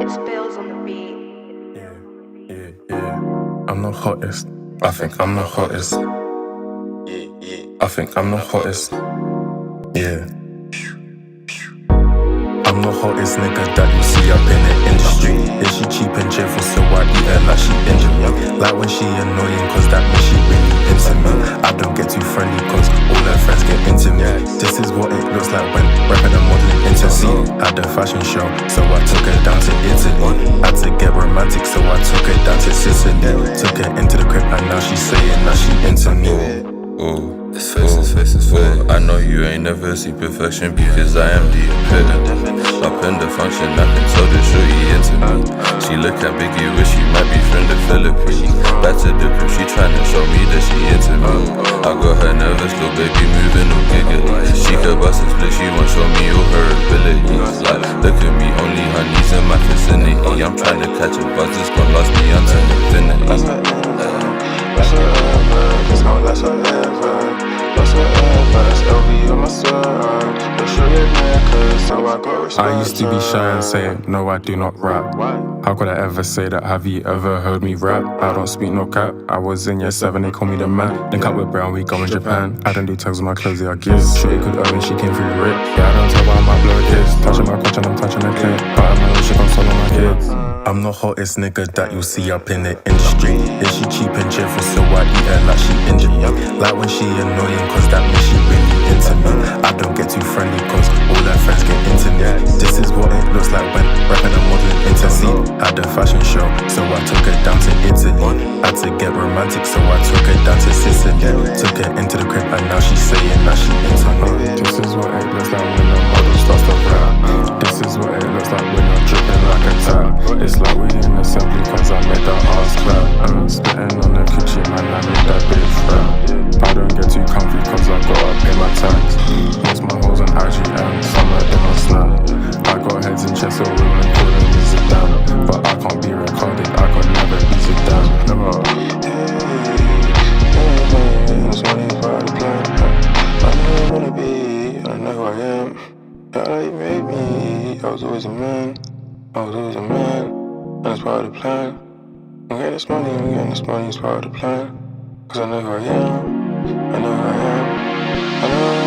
Spills on the beat. I'm the hottest. I think I'm the hottest. I think I'm the hottest. Yeah. I'm the hottest nigga that you see up in the industry. Yeah, she cheap and cheerful, so I eat her like she injured me. Like when she annoying, cause that means she really into me. I don't get too friendly, cause all her friends get into me. This is what it looks like when rapping and modeling into C. Had a fashion show, so I took her down to Italy. Had to get romantic, so I took her down to Sicily. Took her into the crib and now she's saying that she into me. It's I know you ain't never seen perfection because I am the epitome. Up in the function, I can tell the shorty into me. She look at Biggie, wish she might be from the Philippines. Back to the crib, she tryna show me that she into me. I got her nervous, little baby moving no giggly. She could bust a split, she won't show me all her abilities. Like, look at me, only honeys in my vicinity. I'm tryna catch a buzz, it's gon' last me until infinity. That's forever. That's LV on my side. I used to be shy and say, no, I do not rap. How could I ever say that? Have you ever heard me rap? I don't speak no cap. I was in year 7, they call me the man. Link up with Brown, we go in Japan. I don't do tags with my clothes, they are gifts. Shorty could own, she came through rip. Yeah, I don't tell why my blow kiss. Touching my crotch and I'm touching the clip. But I'm my own shit, I'm solo my kids. I'm the hottest nigga that you'll see up in the industry. Yeah, she cheap and cheerful, so I eat her like she injured me. Like when she annoying, cause that means she really into me. I don't get too friendly, cause all her friends get into me. This is what it looks like when rapping and modeling into C. Had a fashion show, so I took her down to Italy. Had to get romantic, so I took her down to Sicily. Took her into the crib and now she's saying that she into me. This is what it looks like when the model starts to rap. This is what it looks like when you're dripping like a tap. It's like we in assembly cause I made that ass clap. Spitting on the kitchen man, I made that bitch rap. I don't get too comfy cause I gotta pay my tax. Most my hoes on IG and some of them on Snap. I got heads in chests of women calling me Zidane. But I can't be recorded, I could never be Zidane. Never. That's what it's part of the plan. I know I wanna be, I know who I am. How you made me, I was always a man. I was always a man, and it's part of the plan. I'm getting this money, it's part of the plan. Cause I know who I am, I know who I am, I know who I am.